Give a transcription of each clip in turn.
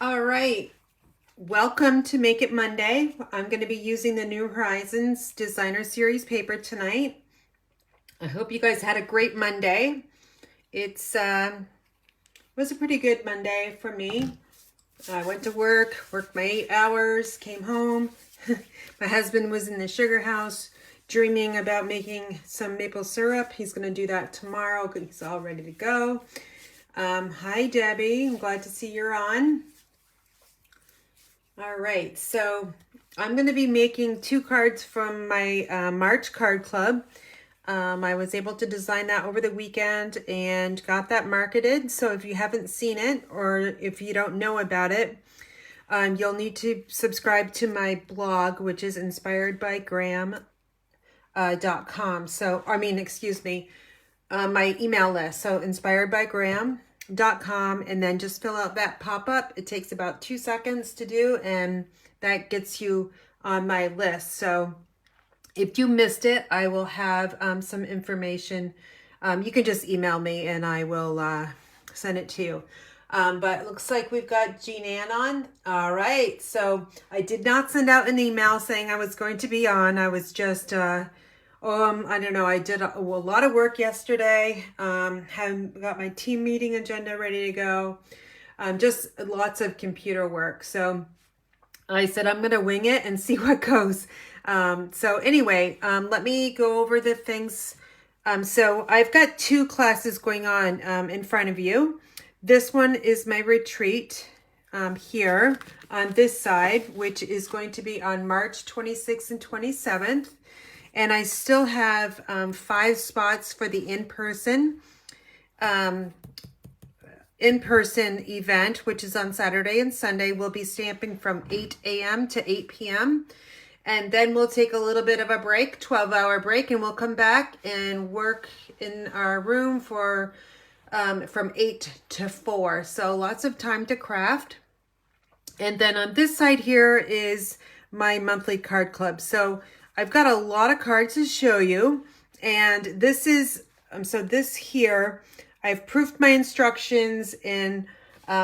All right, welcome to Make It Monday. I'm going to be using the New Horizons Designer Series paper tonight. I hope you guys had a great Monday. It's was a pretty good Monday for me. I went to worked my 8 hours, came home. My husband was in the sugar house dreaming about making some maple syrup. He's going to do that tomorrow. He's all ready to go. Hi, Debbie. I'm glad to see you're on. All right, so I'm going to be making 2 cards from my March card club. I was able to design that over the weekend and got that marketed. So if you haven't seen it or if you don't know about it, you'll need to subscribe to my blog, which is inspiredbygraham.com. My email list. So inspiredbygraham.com, and then just fill out that pop-up. It takes about 2 seconds to do, and that gets you on my list. So if you missed it, I will have some information. You can just email me and I will send it to you. But it looks like we've got Jean Ann on. All right. So I did not send out an email saying I was going to be on. I was just, I don't know. I did a lot of work yesterday. Got my team meeting agenda ready to go. Just lots of computer work. So I said, I'm going to wing it and see what goes. So anyway, let me go over the things. So I've got 2 classes going on in front of you. This one is my retreat here on this side, which is going to be on March 26th and 27th. And I still have 5 spots for the in-person event, which is on Saturday and Sunday. We'll be stamping from 8 a.m. to 8 p.m. And then we'll take a little bit of a break, 12-hour break, and we'll come back and work in our room for from 8 to 4. So lots of time to craft. And then on this side here is my monthly card club. So I've got a lot of cards to show you. And this is, so this here, I've proofed my instructions. And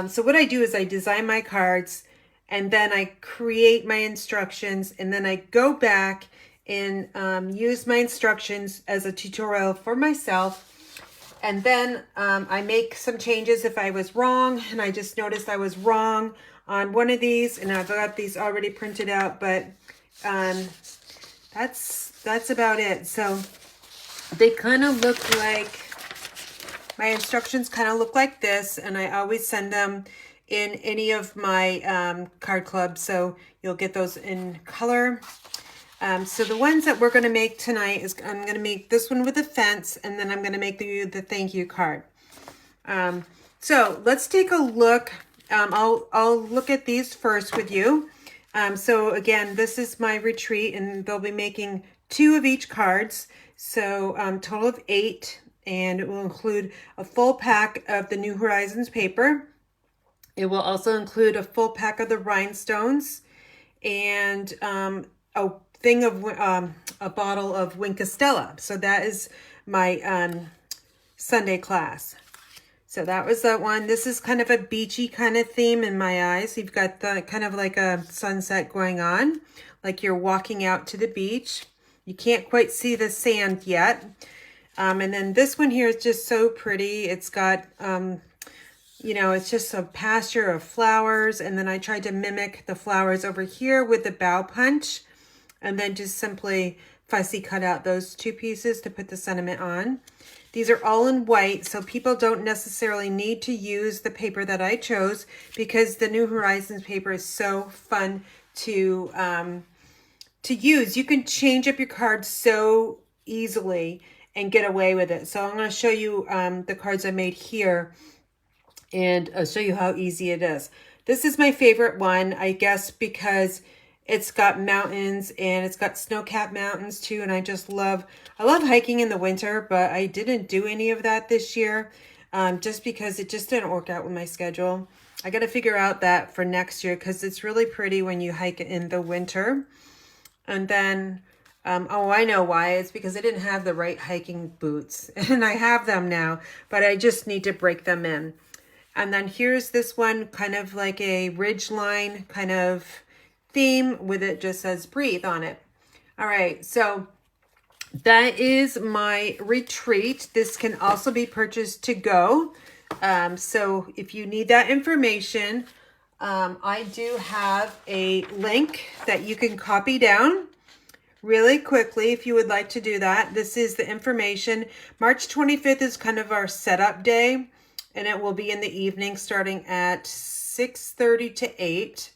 so what I do is I design my cards, and then I create my instructions, and then I go back and use my instructions as a tutorial for myself. And then I make some changes if I was wrong, and I just noticed I was wrong on one of these, and I've got these already printed out, but that's about it. So they kind of look like, my instructions kind of look like this, and I always send them in any of my card clubs, so you'll get those in color. So the ones that we're going to make tonight is, I'm going to make this one with a fence, and then I'm going to make the thank you card. So let's take a look. I'll look at these first with you. So again, this is my retreat, and they'll be making 2 of each cards. So total of 8, and it will include a full pack of the New Horizons paper. It will also include a full pack of the rhinestones and a thing of a bottle of Winkastella. So that is my Sunday class. So that was that one. This is kind of a beachy kind of theme in my eyes. You've got the kind of like a sunset going on, like you're walking out to the beach. You can't quite see the sand yet. And then this one here is just so pretty. It's got, it's just a pasture of flowers. And then I tried to mimic the flowers over here with the bow punch. And then just simply fussy cut out those 2 pieces to put the sentiment on. These are all in white, so people don't necessarily need to use the paper that I chose, because the New Horizons paper is so fun to use. You can change up your cards so easily and get away with it. So I'm going to show you the cards I made here, and I'll show you how easy it is. This is my favorite one, I guess, because it's got mountains and it's got snow-capped mountains too. And I love hiking in the winter, but I didn't do any of that this year just because it just didn't work out with my schedule. I got to figure out that for next year, because it's really pretty when you hike in the winter. And then, I know why. It's because I didn't have the right hiking boots, and I have them now, but I just need to break them in. And then here's this one, kind of like a ridge line kind of theme with it just says breathe on it. All right, so that is my retreat. This can also be purchased to go. So if you need that information, I do have a link that you can copy down really quickly if you would like to do that. This is the information. March 25th is kind of our setup day, and it will be in the evening starting at 6:30 to 8.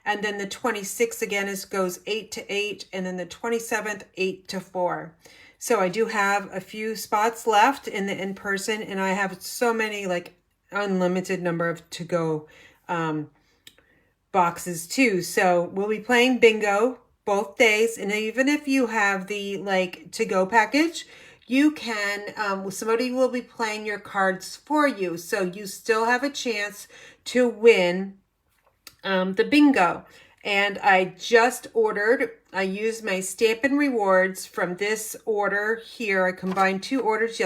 And then the 26th again goes 8 to 8, and then the 27th 8 to 4. So I do have a few spots left in the in-person, and I have so many, like unlimited number of to-go boxes too. So we'll be playing bingo both days, and even if you have the like to-go package, you can somebody will be playing your cards for you, so you still have a chance to win the bingo. And I just ordered, I used my Stampin' rewards from this order here. I combined 2 orders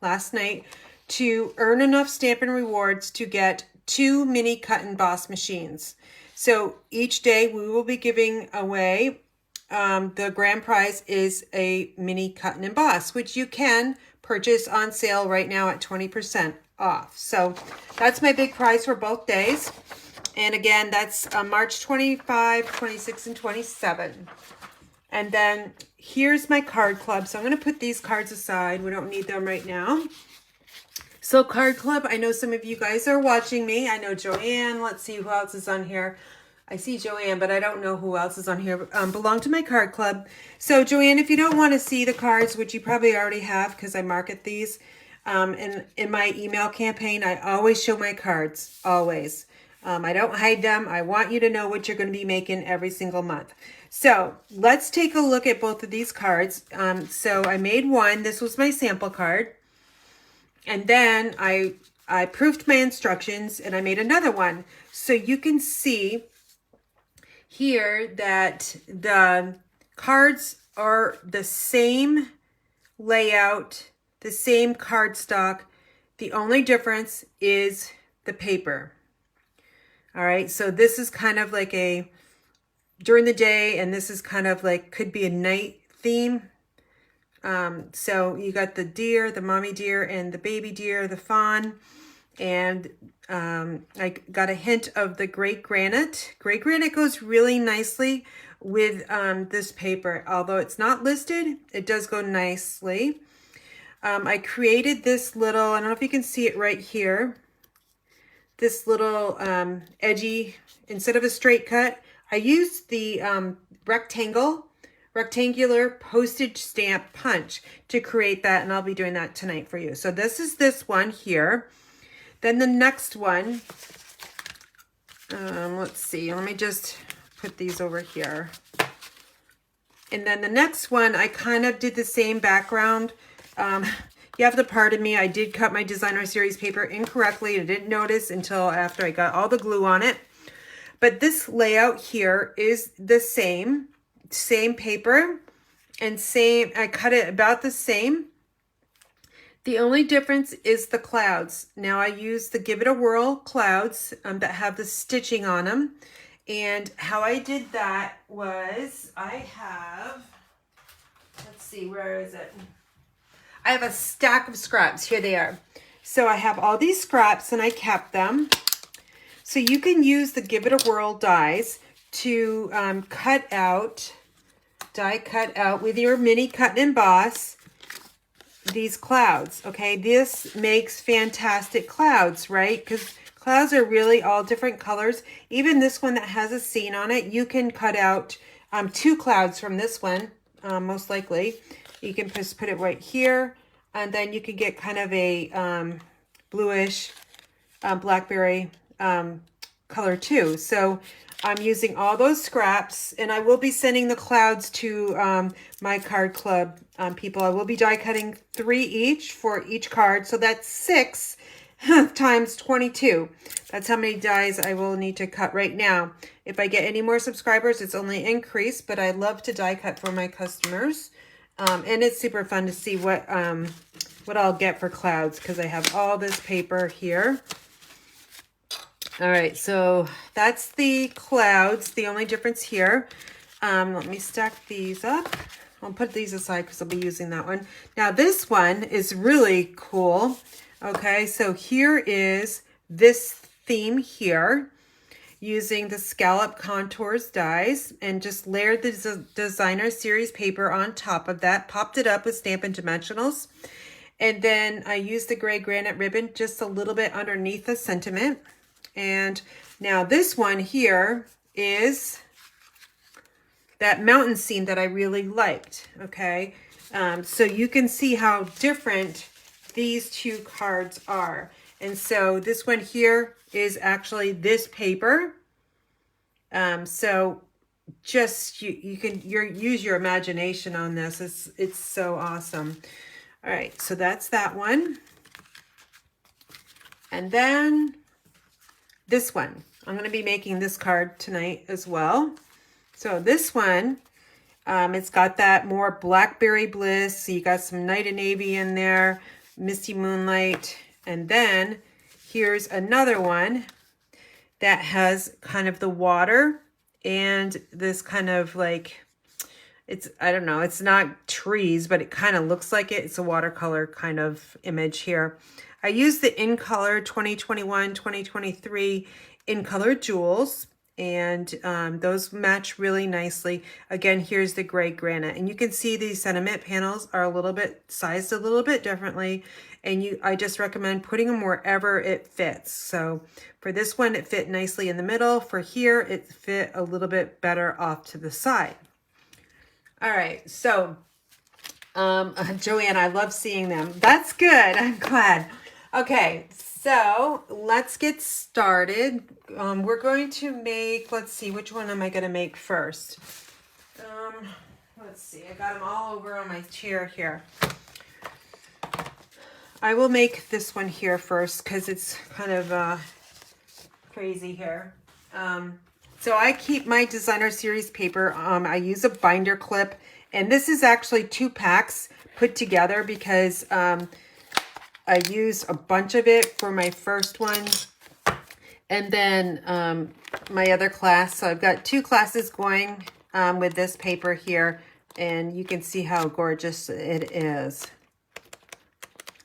last night, to earn enough Stampin' rewards to get 2 mini cut and emboss machines. So each day we will be giving away, the grand prize is a mini cut and emboss, which you can purchase on sale right now at 20% off. So that's my big prize for both days. And again, that's March 25, 26, and 27. And then here's my card club. So I'm going to put these cards aside. We don't need them right now. So card club, I know some of you guys are watching me. I know Joanne. Let's see who else is on here. I see Joanne, but I don't know who else is on here. Belong to my card club. So Joanne, if you don't want to see the cards, which you probably already have because I market these, in my email campaign, I always show my cards, always. I don't hide them. I want you to know what you're going to be making every single month. So let's take a look at both of these cards. So I made one. This was my sample card. And then I proofed my instructions and I made another one. So you can see here that the cards are the same layout, the same cardstock. The only difference is the paper. All right, so this is kind of like a during the day, and this is kind of like could be a night theme. So you got the deer, the mommy deer, and the baby deer, the fawn. And I got a hint of the great granite. Great granite goes really nicely with this paper. Although it's not listed, it does go nicely. I created this little, I don't know if you can see it right here, this little edgy, instead of a straight cut, I used the rectangular postage stamp punch to create that, and I'll be doing that tonight for you. So this is this one here. Then the next one, let's see, let me just put these over here. And then the next one, I kind of did the same background. You have to pardon me, I did cut my designer series paper incorrectly. I didn't notice until after I got all the glue on it. But this layout here is the same paper and same, I cut it about the same. The only difference is the clouds. Now I use the Give It a Whirl clouds that have the stitching on them. And how I did that was I have, let's see, where is it? I have a stack of scraps. Here they are. So I have all these scraps and I kept them. So you can use the Give It a Whirl dies to die cut out with your mini cut and emboss these clouds. Okay, this makes fantastic clouds, right? Because clouds are really all different colors. Even this one that has a scene on it, you can cut out 2 clouds from this one, most likely. You can just put it right here, and then you can get kind of a bluish blackberry color too. So I'm using all those scraps, and I will be sending the clouds to my card club people. I will be die cutting 3 each for each card. So that's 6 times 22. That's how many dies I will need to cut right now. If I get any more subscribers, it's only increased, but I love to die cut for my customers. And it's super fun to see what I'll get for clouds, because I have all this paper here. All right, so that's the clouds. The only difference here. Let me stack these up. I'll put these aside because I'll be using that one. Now this one is really cool. Okay, so here is this theme here using the Scallop Contours dies and just layered the designer series paper on top of that, popped it up with Stampin' Dimensionals. And then I used the gray granite ribbon just a little bit underneath the sentiment. And now this one here is that mountain scene that I really liked, okay? So you can see how different these two cards are. And so this one here is actually this paper. So just you can use your imagination on this. It's so awesome. All right, so that's that one. And then this one. I'm going to be making this card tonight as well. So this one, it's got that more Blackberry Bliss. So you got some Night and Navy in there, Misty Moonlight. And then here's another one that has kind of the water and this kind of like, I don't know, it's not trees, but it kind of looks like it. It's a watercolor kind of image here. I used the In Color 2021, 2023 In Color Jewels, and those match really nicely. Again, here's the gray granite, and you can see these sentiment panels are a little bit sized a little bit differently, and I just recommend putting them wherever it fits. So for this one, it fit nicely in the middle. For here, it fit a little bit better off to the side. All right, so Joanne, I love seeing them. That's good. I'm glad. Okay, so let's get started. We're going to make, let's see, which one am I going to make first? Let's see, I got them all over on my chair here. I will make this one here first because it's kind of crazy here. So I keep my designer series paper. I use a binder clip, and this is actually 2 packs put together because I used a bunch of it for my first one, and then my other class. So I've got 2 classes going with this paper here, and you can see how gorgeous it is.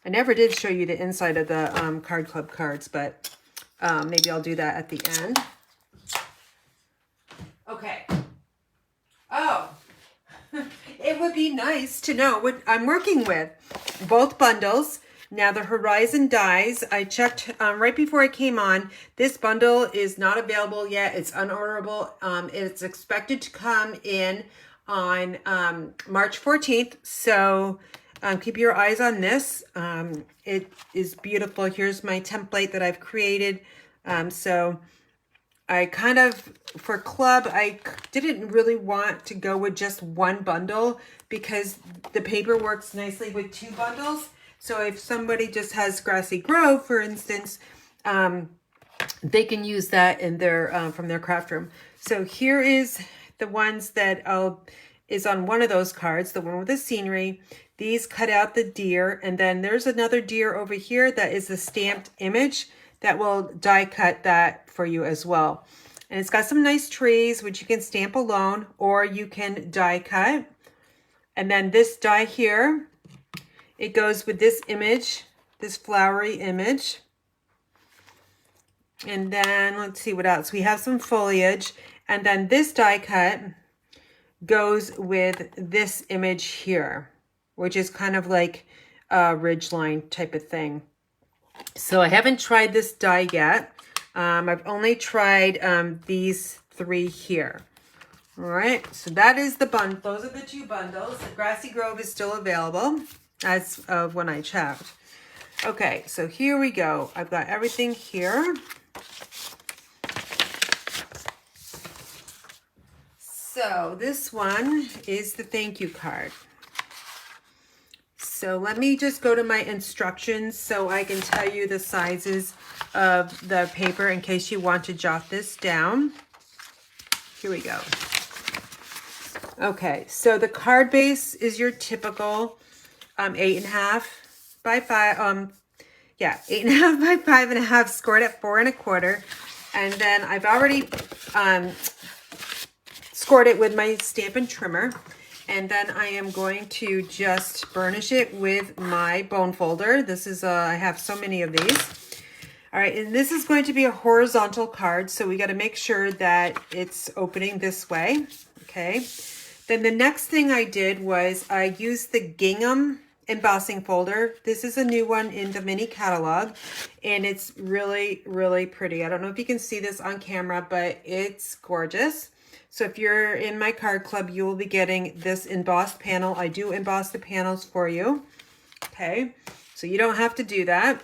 I never did show you the inside of the Card Club cards, but maybe I'll do that at the end. Okay. Oh, it would be nice to know what I'm working with. Both bundles. Now the Horizon dies, I checked right before I came on. This bundle is not available yet. It's unorderable. It's expected to come in on March 14th. So keep your eyes on this. It is beautiful. Here's my template that I've created. So I kind of, for club, I didn't really want to go with just one bundle because the paper works nicely with 2 bundles. So if somebody just has Grassy Grove, for instance, they can use that in their from their craft room. So here is the ones that is on one of those cards, the one with the scenery. These cut out the deer, and then there's another deer over here that is a stamped image that will die cut that for you as well. And it's got some nice trees, which you can stamp alone, or you can die cut. And then this die here, it goes with this image, this flowery image. And then let's see what else. We have some foliage. And then this die cut goes with this image here, which is kind of like a ridgeline type of thing. So I haven't tried this die yet. I've only tried these 3 here. All right, so that is the bundle. Those are the 2 bundles. The Grassy Grove is still available as of when I checked. Okay, so here we go. I've got everything here. So this one is the thank you card. So let me just go to my instructions so I can tell you the sizes of the paper in case you want to jot this down. Here we go. Okay, so the card base is your typical 8.5 by 5, 8.5 by 5.5, scored at 4 1/4. And then I've already scored it with my Stampin' trimmer. And then I am going to just burnish it with my bone folder. This is, I have so many of these. All right, and this is going to be a horizontal card, so we got to make sure that it's opening this way, okay? Then the next thing I did was I used the Gingham embossing folder. This is a new one in the mini catalog, and it's really, really pretty. I don't know if you can see this on camera, but it's gorgeous. So if you're in my card club, you will be getting this embossed panel. I do emboss the panels for you. Okay, so you don't have to do that.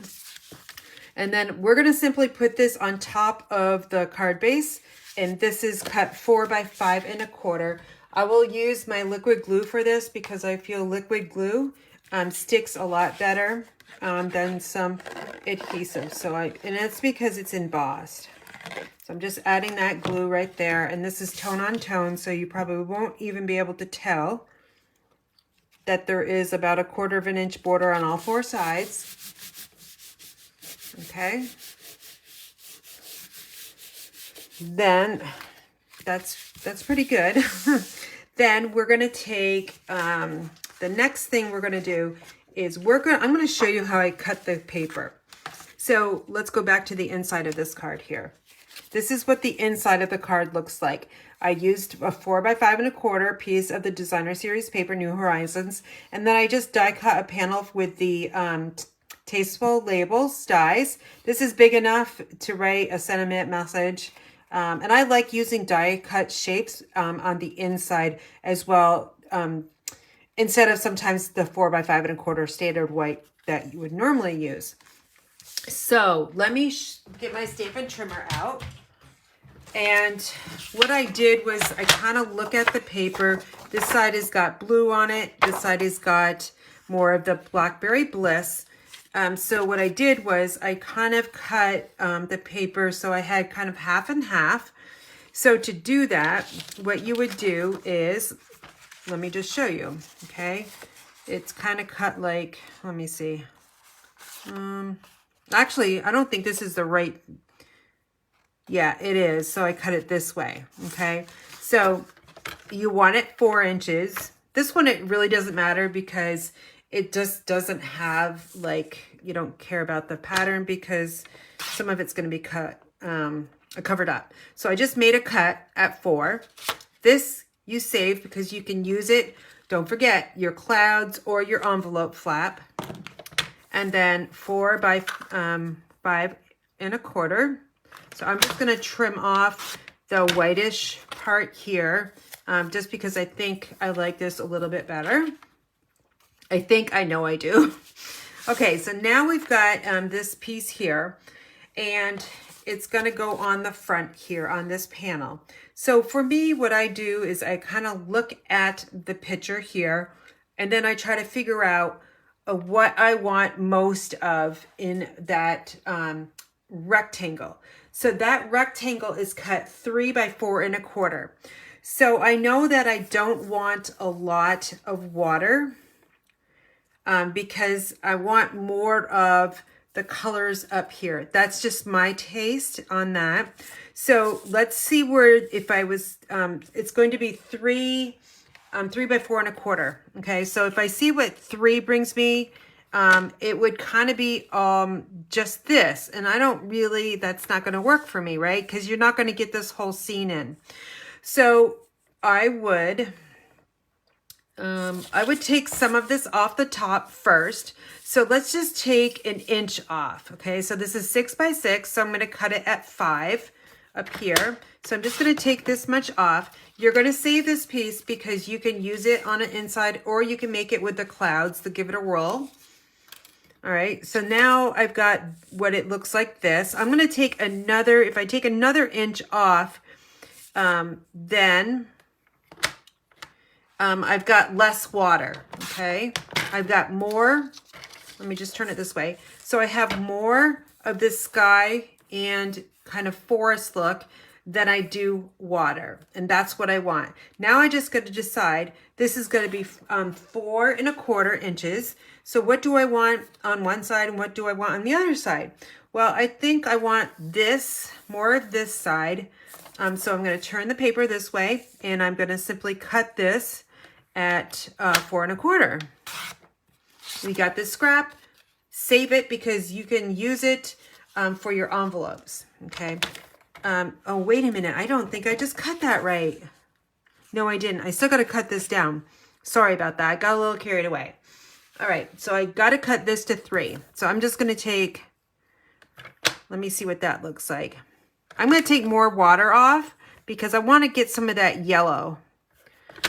And then we're going to simply put this on top of the card base. And this is cut 4 by 5 1/4. I will use my liquid glue for this because I feel liquid glue sticks a lot better than some adhesive. And it's because it's embossed. So I'm just adding that glue right there, and this is tone on tone, so you probably won't even be able to tell that there is about 1/4 inch border on all 4 sides. Okay. Then that's pretty good. Then we're going to take the next thing we're going to do is I'm going to show you how I cut the paper. So let's go back to the inside of this card here. This is what the inside of the card looks like. I used a 4 by 5 1/4 piece of the Designer Series paper, New Horizons, and then I just die cut a panel with the Tasteful Labels dies. This is big enough to write a sentiment message, and I like using die cut shapes on the inside as well, instead of sometimes the 4 by 5 1/4 standard white that you would normally use. So let me get my Stampin' trimmer out. And what I did was I kind of look at the paper. This side has got blue on it. This side has got more of the Blackberry Bliss. So what I did was I kind of cut the paper so I had kind of half and half. So to do that, what you would do is, let me just show you, okay? It's kind of cut like, let me see. Actually, I don't think this is the right, yeah, it is. So I cut it this way, okay? So you want it 4 inches. This one, it really doesn't matter because it just doesn't have, like, you don't care about the pattern because some of it's going to be cut, covered up. So I just made a cut at 4. This you save because you can use it. Don't forget your clouds or your envelope flap. And then 4 by 5 1/4. So I'm just going to trim off the whitish part here, just because I think I like this a little bit better. I know I do. Okay, so now we've got this piece here, and it's going to go on the front here on this panel. So for me, what I do is I kind of look at the picture here, and then I try to figure out what I want most of in that rectangle. So that rectangle is cut 3 by 4 1/4. So I know that I don't want a lot of water because I want more of the colors up here. That's just my taste on that. So let's see where, if I was, it's going to be 3 by 4 1/4. Okay, so if I see what 3 brings me, it would kind of be just this, and I don't really, that's not going to work for me, right? Because you're not going to get this whole scene in. So I would take some of this off the top first. So let's just take 1 inch off. Okay, so this is 6 by 6, so I'm going to cut it at 5 up here. So I'm just going to take this much off. You're going to save this piece because you can use it on an inside, or you can make it with the clouds to give it a roll. All right, so now I've got what it looks like this. I'm going to take another, if I take another inch off, then I've got less water, okay? I've got more, let me just turn it this way. So I have more of this sky and kind of forest look than I do water. And that's what I want. Now I just got to decide, this is going to be 4 1/4 inches. So what do I want on one side and what do I want on the other side? Well, I think I want this, more of this side. So I'm going to turn the paper this way and I'm going to simply cut this at 4 1/4. We got this scrap. Save it because you can use it for your envelopes. Okay. Oh, wait a minute. I don't think I just cut that right. No, I didn't. I still got to cut this down. Sorry about that. I got a little carried away. All right. So I got to cut this to 3. So I'm just going to take, let me see what that looks like. I'm going to take more water off because I want to get some of that yellow.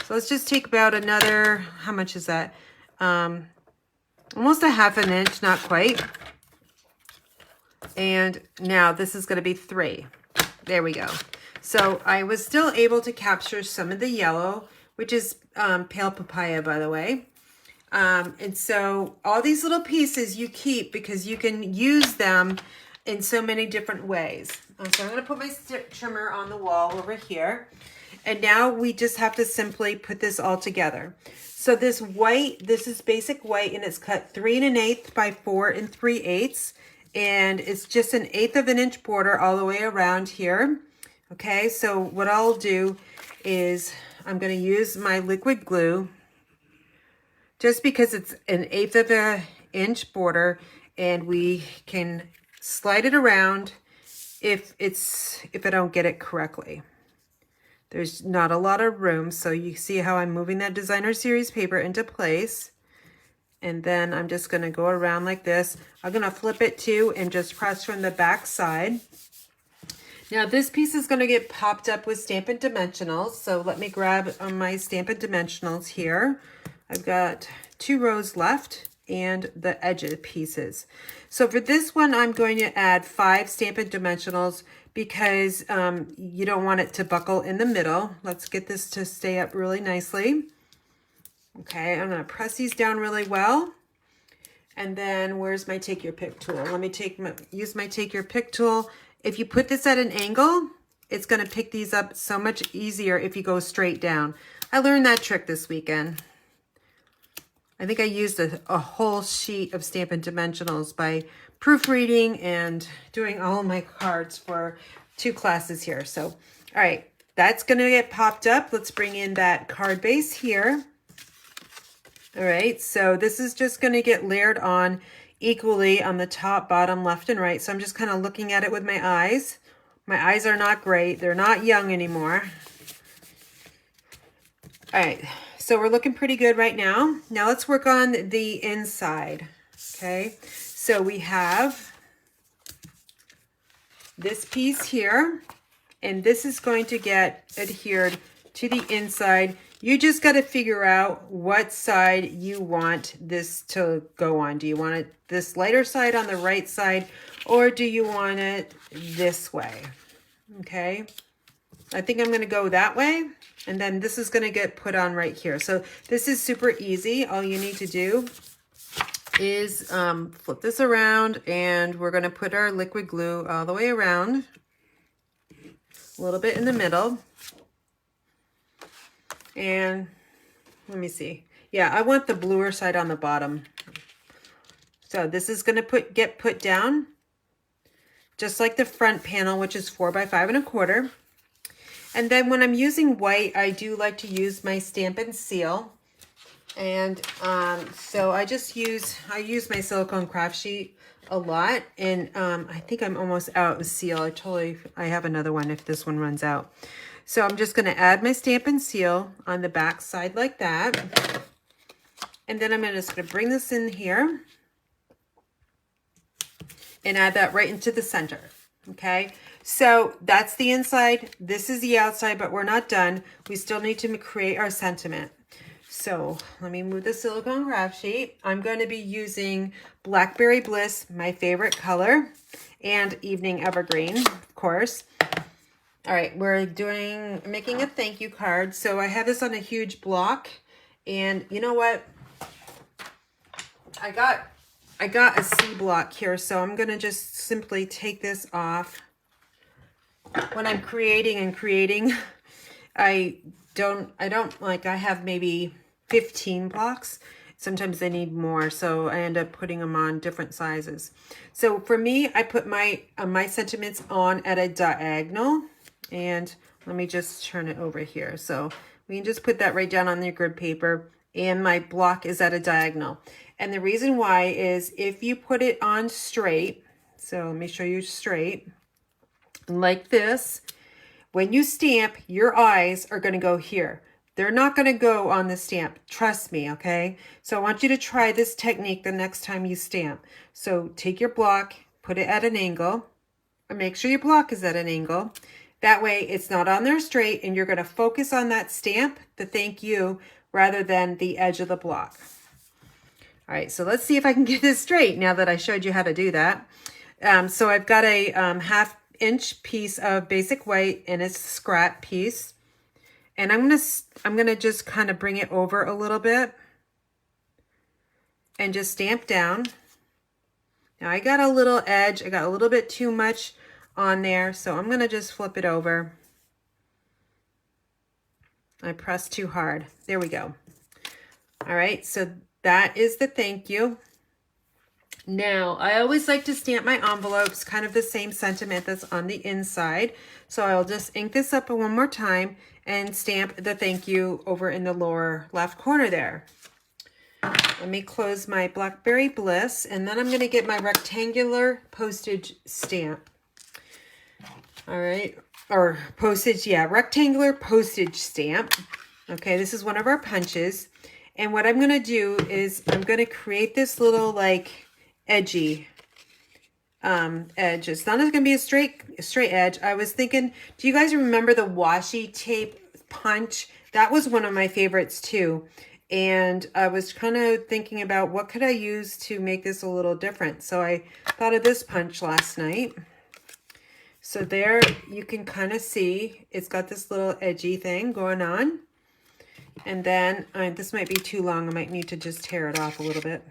So let's just take about another, how much is that? Almost a 1/2 inch, not quite. And now this is going to be 3. There we go. So I was still able to capture some of the yellow, which is pale papaya, by the way. And so all these little pieces you keep because you can use them in so many different ways. So I'm going to put my trimmer on the wall over here. And now we just have to simply put this all together. So this white, this is basic white, and it's cut 3 1/8 by 4 3/8. And it's just an 1/8 of an inch border all the way around here. Okay, so what I'll do is I'm going to use my liquid glue just because it's an 1/8 of an inch border, and we can slide it around if I don't get it correctly. There's not a lot of room, so you see how I'm moving that designer series paper into place. And then I'm just going to go around like this. I'm going to flip it too and just press from the back side. Now this piece is going to get popped up with Stampin' Dimensionals. So let me grab my Stampin' Dimensionals here. I've got 2 rows left and the edge pieces. So for this one, I'm going to add 5 Stampin' Dimensionals because you don't want it to buckle in the middle. Let's get this to stay up really nicely. Okay, I'm going to press these down really well. And then where's my take your pick tool? Let me use my take your pick tool. If you put this at an angle, it's going to pick these up so much easier if you go straight down. I learned that trick this weekend. I think I used a whole sheet of Stampin' Dimensionals by proofreading and doing all of my cards for 2 classes here. So, all right, that's going to get popped up. Let's bring in that card base here. All right, so this is just going to get layered on equally on the top, bottom, left, and right. So I'm just kind of looking at it with my eyes. My eyes are not great. They're not young anymore. All right, so we're looking pretty good right now. Now let's work on the inside, okay? So we have this piece here, and this is going to get adhered to the inside. You just got to figure out what side you want this to go on. Do you want it this lighter side on the right side, or do you want it this way? Okay. I think I'm going to go that way, and then this is going to get put on right here. So this is super easy. All you need to do is flip this around, and we're going to put our liquid glue all the way around, a little bit in the middle. And let me see. Yeah, I want the bluer side on the bottom. So this is going to get put down just like the front panel, which is 4 by 5 1/4. And then when I'm using white, I do like to use my Stampin' Seal. And so I use my silicone craft sheet a lot. And I think I'm almost out of seal. I have another one if this one runs out. So I'm just going to add my Stampin' Seal on the back side like that. And then I'm just going to bring this in here and add that right into the center. Okay, so that's the inside. This is the outside, but we're not done. We still need to create our sentiment. So let me move the silicone craft sheet. I'm going to be using Blackberry Bliss, my favorite color, and Evening Evergreen, of course. All right, we're making a thank you card. So I have this on a huge block, and you know what? I got a C block here, so I'm gonna just simply take this off when I'm creating, I don't like, I have maybe 15 blocks. Sometimes they need more, so I end up putting them on different sizes. So for me, I put my sentiments on at a diagonal, and let me just turn it over here. So we can just put that right down on your grid paper, and my block is at a diagonal. And the reason why is if you put it on straight, so let me show you straight, like this, when you stamp, your eyes are going to go here. They're not going to go on the stamp. Trust me, okay? So I want you to try this technique the next time you stamp. So take your block, put it at an angle, and make sure your block is at an angle. That way it's not on there straight, and you're going to focus on that stamp, the thank you, rather than the edge of the block. All right, so let's see if I can get this straight now that I showed you how to do that. So I've got a 1/2 inch piece of basic white, and it's a scrap piece. And I'm gonna just kind of bring it over a little bit and just stamp down. Now I got a little edge, I got a little bit too much on there, so I'm gonna just flip it over. I pressed too hard. There we go. All right, so that is the thank you. Now, I always like to stamp my envelopes kind of the same sentiment that's on the inside. So I'll just ink this up one more time and stamp the thank you over in the lower left corner there. Let me close my Blackberry Bliss, and then I'm going to get my rectangular postage stamp. All right, or postage, yeah, rectangular postage stamp. Okay, this is one of our punches. And what I'm going to do is I'm going to create this little like edgy edge. It's not going to be a straight edge. I was thinking, do you guys remember the washi tape punch? That was one of my favorites too. And I was kind of thinking about what could I use to make this a little different. So I thought of this punch last night. So there you can kind of see it's got this little edgy thing going on. And then this might be too long. I might need to just tear it off a little bit.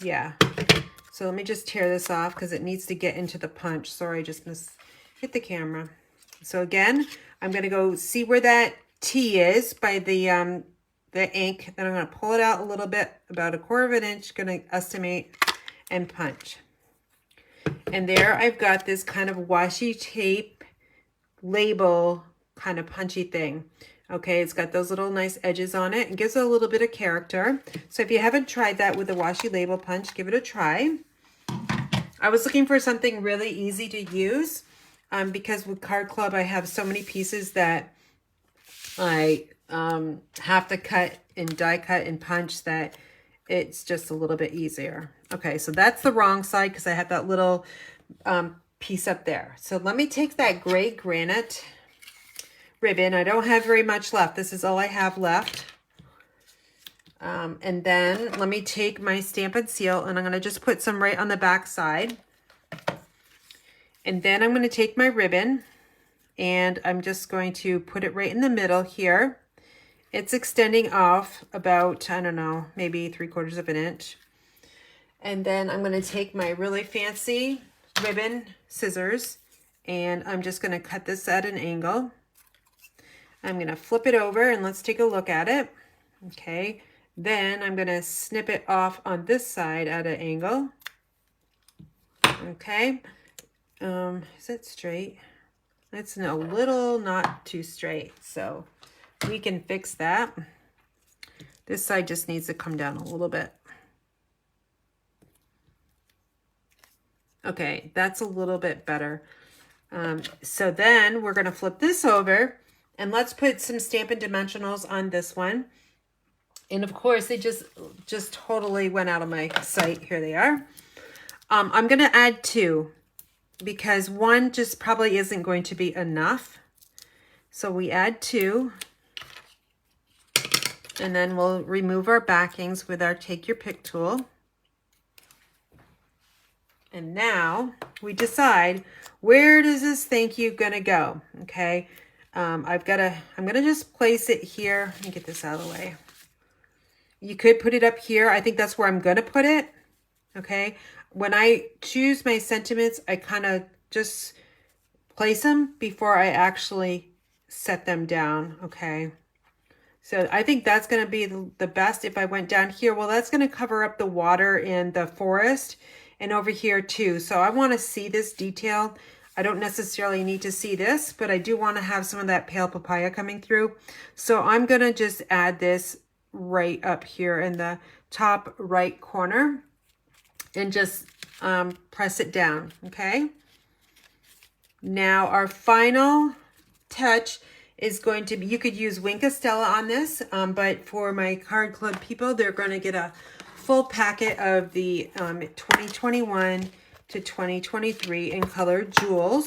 Yeah. So let me just tear this off because it needs to get into the punch. Sorry, I just hit the camera. So again, I'm going to go see where that T is by the ink. Then I'm going to pull it out a little bit, about 1/4 inch, going to estimate and punch. And there I've got this kind of washi tape label kind of punchy thing. Okay, it's got those little nice edges on it and gives it a little bit of character. So if you haven't tried that with the washi label punch, give it a try. I was looking for something really easy to use because with Card Club, I have so many pieces that I have to cut and die cut and punch that it's just a little bit easier. Okay, so that's the wrong side because I have that little piece up there. So let me take that gray granite ribbon. I don't have very much left. This is all I have left. And then let me take my Stampin' Seal, and I'm going to just put some right on the back side. And then I'm going to take my ribbon, and I'm just going to put it right in the middle here. It's extending off about, I don't know, maybe 3/4 inch. And then I'm going to take my really fancy ribbon scissors, and I'm just going to cut this at an angle. I'm going to flip it over, and let's take a look at it. Okay. Then I'm going to snip it off on this side at an angle. Okay. Is it straight? It's a little not too straight, so we can fix that. This side just needs to come down a little bit. Okay, that's a little bit better. So then we're going to flip this over, and let's put some Stampin' Dimensionals on this one. And of course, they just totally went out of my sight. Here they are. I'm going to add 2 because 1 just probably isn't going to be enough. So we add 2. And then we'll remove our backings with our Take Your Pick tool. And now we decide, where does this thank you going to go? Okay. I'm going to just place it here. Let me get this out of the way. You could put it up here. I think that's where I'm going to put it. Okay. When I choose my sentiments, I kind of just place them before I actually set them down, okay? So I think that's going to be the best if I went down here. Well, that's going to cover up the water in the forest and over here too. So I want to see this detail. I don't necessarily need to see this, but I do want to have some of that pale papaya coming through. So I'm going to just add this right up here in the top right corner and just press it down, okay? Now our final touch is going to be, you could use Wink Estella on this, but for my card club people, they're going to get a full packet of the 2021 to 2023 in color jewels.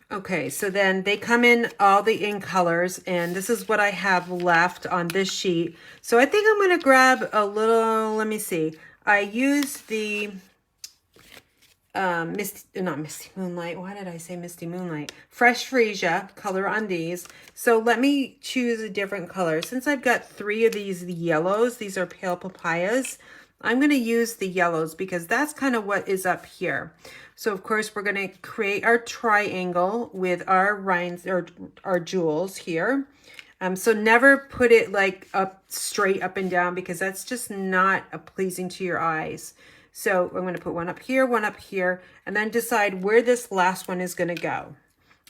Okay, so then they come in all the in colors, and this is what I have left on this sheet. So I think I'm going to grab a little, let me see. I used the not Misty Moonlight. Why did I say Misty Moonlight? Fresh Freesia color on these. So let me choose a different color. Since I've got 3 of these yellows, these are pale papayas, I'm going to use the yellows because that's kind of what is up here. So of course we're going to create our triangle with our rhinestones or our jewels here. So never put it like up straight up and down because that's just not pleasing to your eyes. So I'm going to put one up here, and then decide where this last one is going to go.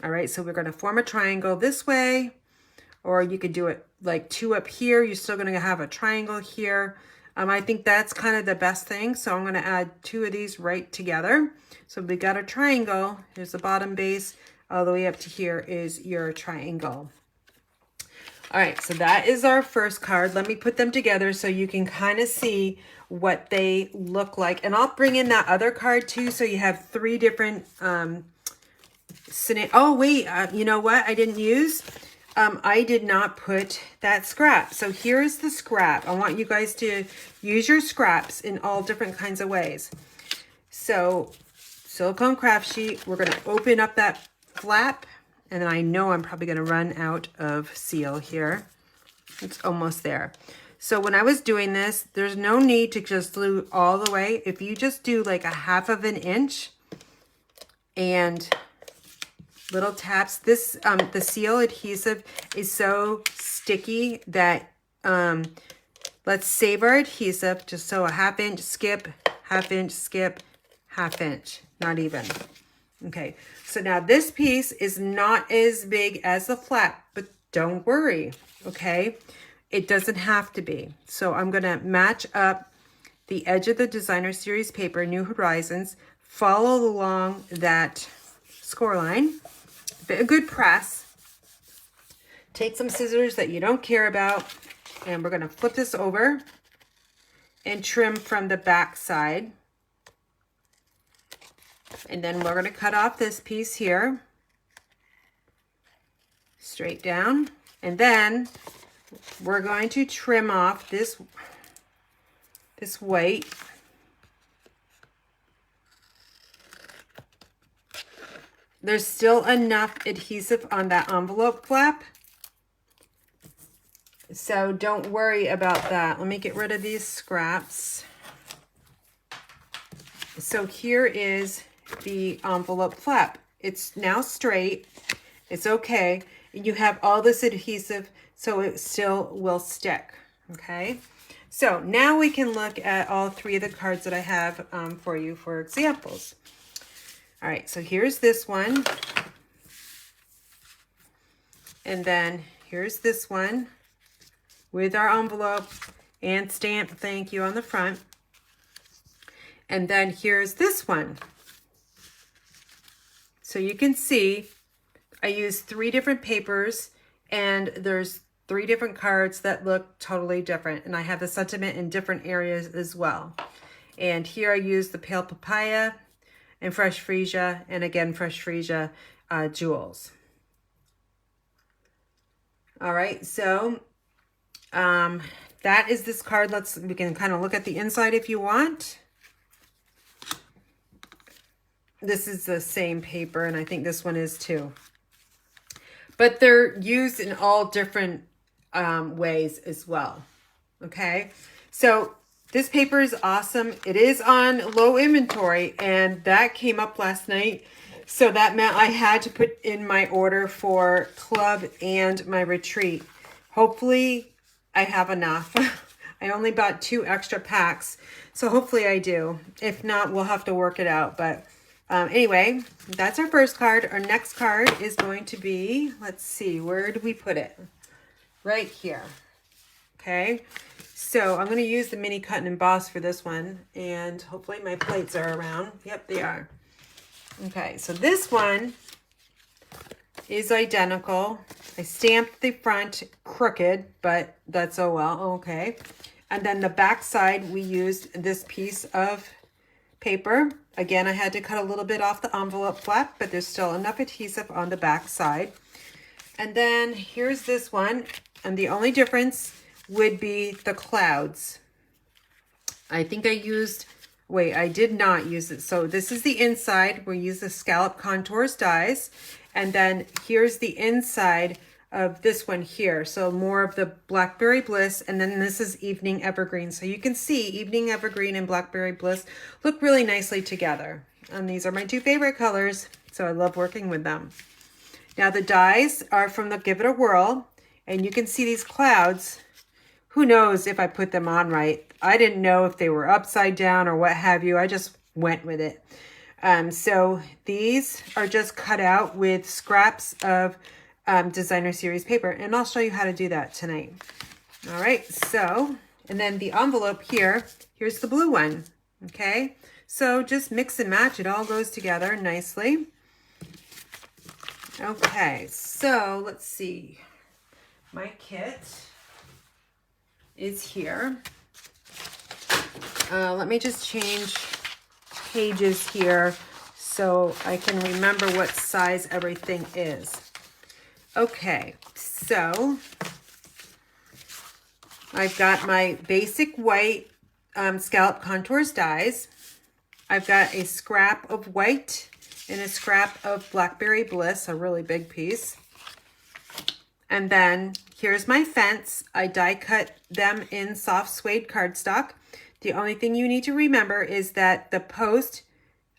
All right, so we're going to form a triangle this way, or you could do it like 2 up here. You're still going to have a triangle here. I think that's kind of the best thing. So I'm going to add 2 of these right together. So we got a triangle. Here's the bottom base. All the way up to here is your triangle. All right, so that is our first card. Let me put them together so you can kind of see what they look like. And I'll bring in that other card too, so you have 3 different oh wait, you know what I didn't use? I did not put that scrap. So here's the scrap. I want you guys to use your scraps in all different kinds of ways. So silicone craft sheet, we're going to open up that flap, and then I know I'm probably going to run out of seal here. It's almost there. So when I was doing this, there's no need to just glue all the way. If you just do like 1/2 inch and little taps, this the seal adhesive is so sticky that let's save our adhesive. Just so 1/2 inch, skip, 1/2 inch, skip, 1/2 inch, not even. Okay, so now this piece is not as big as the flap, but don't worry, okay? It doesn't have to be. So I'm going to match up the edge of the Designer Series paper, New Horizons, follow along that score line, a good press, take some scissors that you don't care about, and we're going to flip this over and trim from the back side. And then we're going to cut off this piece here, straight down, and then we're going to trim off this white. There's still enough adhesive on that envelope flap, so don't worry about that. Let me get rid of these scraps. So here is the envelope flap. It's now straight. It's okay. You have all this adhesive, so it still will stick. Okay. So now we can look at all 3 of the cards that I have for you for examples. All right. So here's this one. And then here's this one with our envelope and stamped thank you on the front. And then here's this one. So you can see I used 3 different papers, and there's 3 different cards that look totally different. And I have the sentiment in different areas as well. And here I used the Pale Papaya and Fresh Freesia, and again, Fresh Freesia jewels. All right, so that is this card. We can kind of look at the inside if you want. This is the same paper, and I think this one is too. But they're used in all different ways as well. Okay, so This paper is awesome. It is on low inventory, and that came up last night. So that meant I had to put in my order for club and my retreat. Hopefully I have enough. I only bought 2 extra packs, so hopefully I do. If not, we'll have to work it out. But anyway, that's our first card. Our next card is going to be, let's see, where did we put it? Right here. Okay, so I'm going to use the mini cut and emboss for this one, and hopefully my plates are around. Yep, they are. Okay, so this one is identical. I stamped the front crooked, but that's oh well. Okay, and then the back side, we used this piece of paper. Again, I had to cut a little bit off the envelope flap, but there's still enough adhesive on the back side. And then here's this one, and the only difference would be the clouds. I think I used, wait, I did not use it. So this is the inside. We use the Scallop Contours dies. And then here's the inside of this one here. So more of the Blackberry Bliss. And then this is Evening Evergreen. So you can see Evening Evergreen and Blackberry Bliss look really nicely together. And these are my 2 favorite colors. So I love working with them. Now the dies are from the Give It a Whirl. And you can see these clouds. Who knows if I put them on right? I didn't know if they were upside down or what have you. I just went with it. So these are just cut out with scraps of designer series paper. And I'll show you how to do that tonight. All right, so, and then the envelope here, here's the blue one. Okay, so just mix and match. It all goes together nicely. Okay, so let's see. My kit is here. Let me just change pages here so I can remember what size everything is. Okay, so I've got my basic white Scallop Contours dies. I've got a scrap of white and a scrap of Blackberry Bliss, a really big piece. And then here's my fence. I die cut them in soft suede cardstock. The only thing you need to remember is that the post,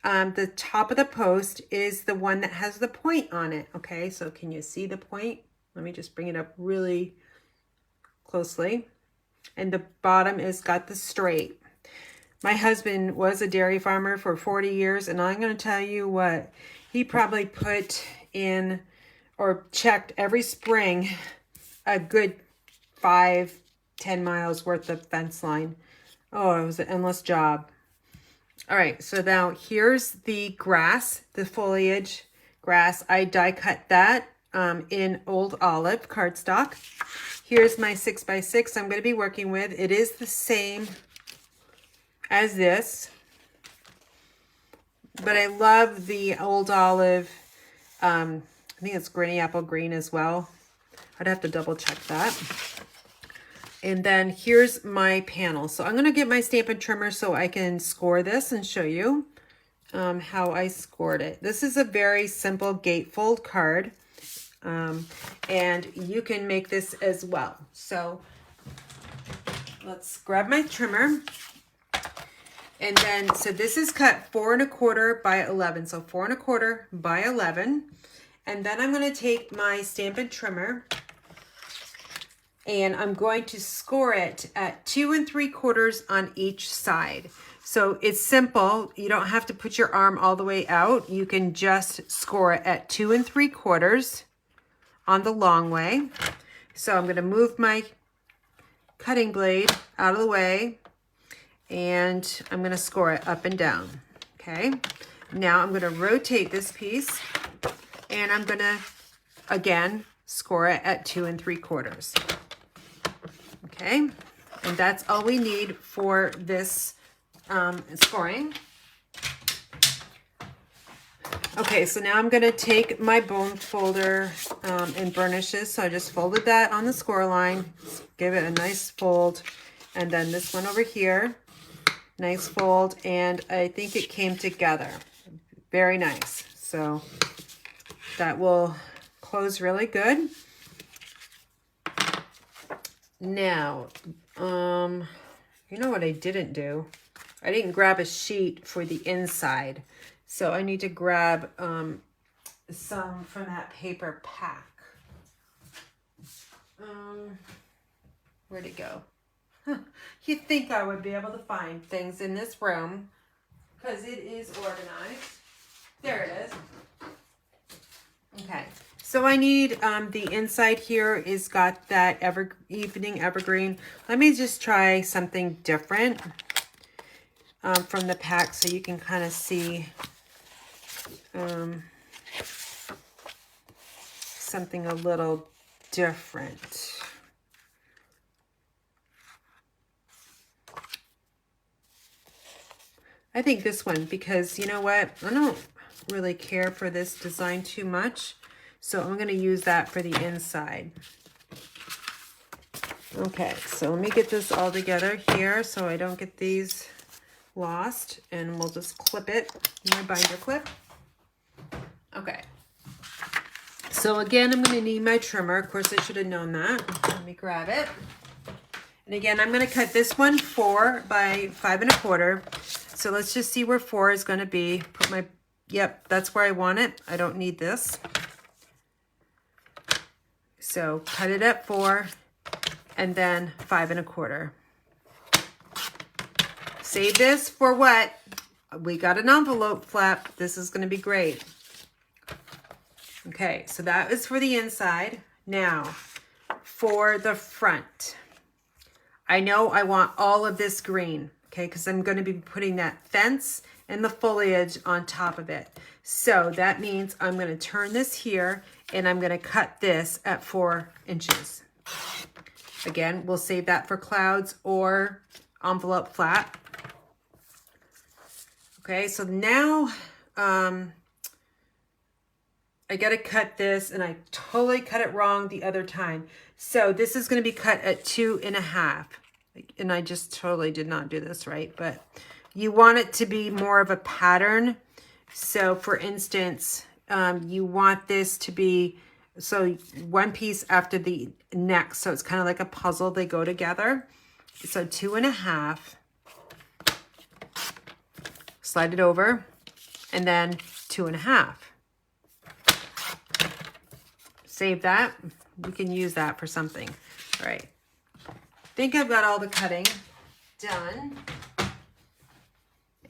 the top of the post is the one that has the point on it. Okay, so can you see the point? Let me just bring it up really closely. And the bottom is got the straight. My husband was a dairy farmer for 40 years, and I'm going to tell you what, he probably put in or checked every spring a good 5-10 miles worth of fence line. Oh, it was an endless job. All right, so now here's the grass, the foliage grass. I die cut that in old olive cardstock. Here's my 6x6 I'm going to be working with. It is the same as this, but I love the old olive. I think it's Granny Apple Green as well. I'd have to double check that. And then here's my panel. So I'm going to get my Stampin' trimmer so I can score this and show you how I scored it. This is a very simple gatefold card. And you can make this as well. So let's grab my trimmer. And then, so this is cut 4 1/4 by 11. So 4 1/4 by 11. And then I'm going to take my Stampin' trimmer and I'm going to score it at 2 3/4 on each side. So it's simple. You don't have to put your arm all the way out. You can just score it at 2 3/4 on the long way. So I'm going to move my cutting blade out of the way and I'm going to score it up and down. Okay. Now I'm going to rotate this piece and I'm going to, again, score it at 2 3/4. Okay. And that's all we need for this scoring. Okay, so now I'm going to take my bone folder and burnishes. So I just folded that on the score line, give it a nice fold, and then this one over here, nice fold, and I think it came together. Very nice. So that will close really good. You know what I didn't do? I didn't grab a sheet for the inside. So I need to grab some from that paper pack. Where'd it go? Huh. You'd think I would be able to find things in this room because it is organized. There it is. Okay. So I need the inside here is got that evening evergreen. Let me just try something different from the pack so you can kind of see something a little different. I think this one, because you know what? I don't really care for this design too much. So I'm going to use that for the inside. Okay, so let me get this all together here so I don't get these lost. And we'll just clip it in my binder clip. Okay. So again, I'm going to need my trimmer. Of course, I should have known that. Let me grab it. And again, I'm going to cut this one 4 by 5 1/4. So let's just see where 4 is going to be. Put my, yep, that's where I want it. I don't need this. So cut it at 4 and then 5 1/4. Save this for what? We got an envelope flap. This is going to be great. Okay, so that is for the inside. Now, for the front. I know I want all of this green, okay, because I'm going to be putting that fence and the foliage on top of it. So that means I'm going to turn this here and I'm going to cut this at 4 inches. Again, we'll save that for clouds or envelope flap. Okay, so now I got to cut this, and I totally cut it wrong the other time. So this is going to be cut at 2 1/2. And I just totally did not do this right, but you want it to be more of a pattern. So for instance, you want this to be, so one piece after the next. So it's kind of like a puzzle. They go together. So 2 1/2. Slide it over, and then 2 1/2. Save that. We can use that for something. All right. I think I've got all the cutting done.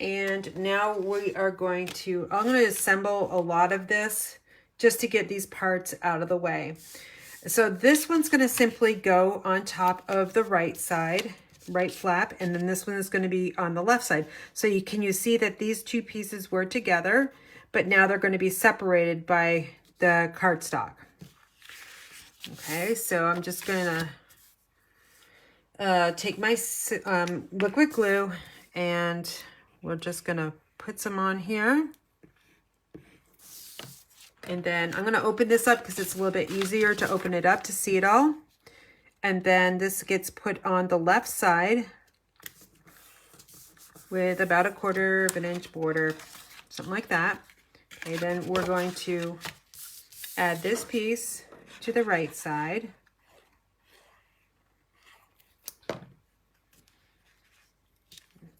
And now we are going to, I'm going to assemble a lot of this just to get these parts out of the way. So this one's going to simply go on top of the right side, right flap, and then this one is going to be on the left side. So you see that these two pieces were together, but now they're going to be separated by the cardstock. Okay, so I'm just going to take my liquid glue, and we're just going to put some on here. And then I'm going to open this up because it's a little bit easier to open it up to see it all. And then this gets put on the left side with about 1/4 inch border, something like that. Okay, then we're going to add this piece to the right side.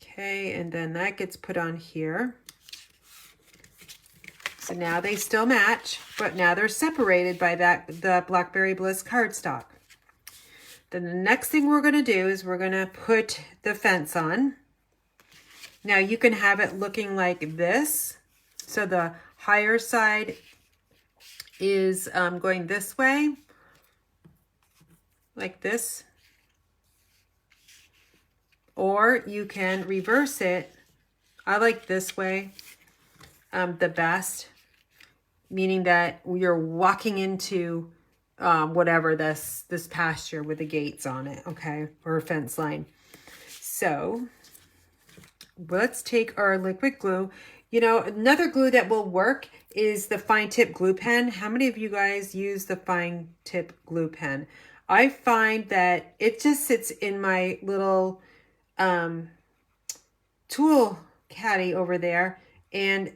Okay, and then that gets put on here. So now they still match, but now they're separated by the Blackberry Bliss cardstock. Then the next thing we're going to do is we're going to put the fence on. Now you can have it looking like this. So the higher side is going this way, like this. Or you can reverse it. I like this way the best, meaning that you're walking into whatever this pasture with the gates on it, okay, or a fence line. So let's take our liquid glue. You know, another glue that will work is the fine tip glue pen. How many of you guys use the fine tip glue pen? I find that it just sits in my little tool caddy over there, and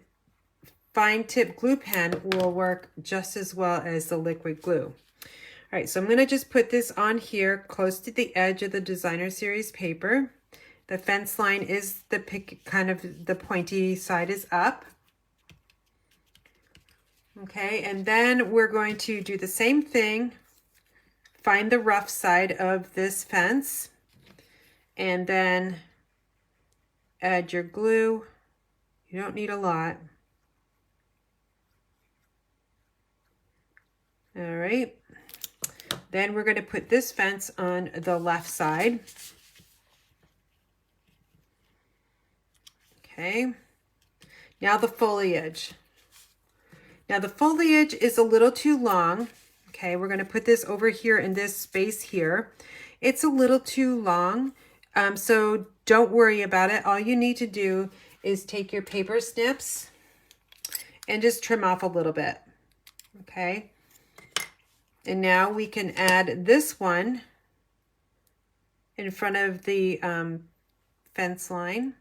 fine tip glue pen will work just as well as the liquid glue. All right, so I'm going to just put this on here close to the edge of the designer series paper. The fence line is the kind of the pointy side is up. Okay, and then we're going to do the same thing. Find the rough side of this fence and then add your glue. You don't need a lot. All right. Then we're going to put this fence on the left side. Okay. Now the foliage. Now the foliage is a little too long. Okay, we're going to put this over here in this space here. It's a little too long, so don't worry about it. All you need to do is take your paper snips and just trim off a little bit. Okay. And now we can add this one in front of the fence line.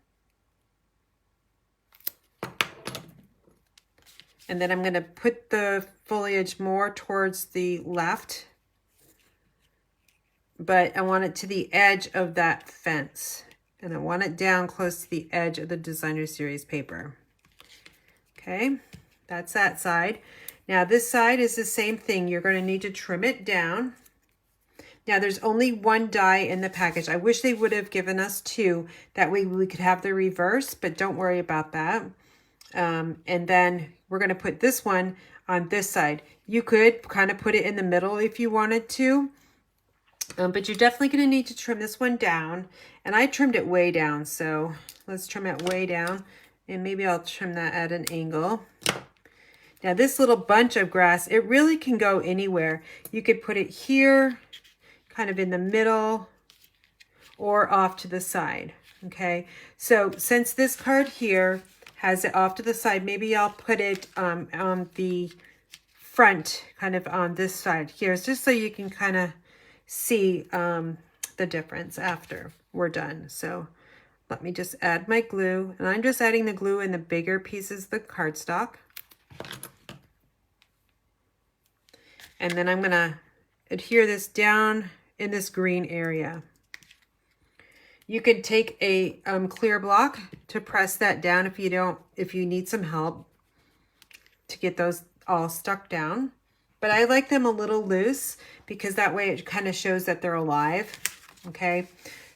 And then I'm going to put the foliage more towards the left, but I want it to the edge of that fence. And I want it down close to the edge of the Designer Series paper. Okay, that's that side. Now this side is the same thing. You're going to need to trim it down. Now there's only one die in the package. I wish they would have given us two. That way we could have the reverse, but don't worry about that. And then we're going to put this one on this side. You could kind of put it in the middle if you wanted to, but you're definitely going to need to trim this one down. And I trimmed it way down, so let's trim it way down. And maybe I'll trim that at an angle. Now this little bunch of grass, it really can go anywhere. You could put it here, kind of in the middle, or off to the side. Okay, so since this card here has it off to the side, maybe I'll put it on the front, kind of on this side here, just so you can kind of see the difference after we're done. So let me just add my glue, and I'm just adding the glue in the bigger pieces of the cardstock. And then I'm gonna adhere this down in this green area. You could take a clear block to press that down if you need some help to get those all stuck down. But I like them a little loose because that way it kind of shows that they're alive. Okay,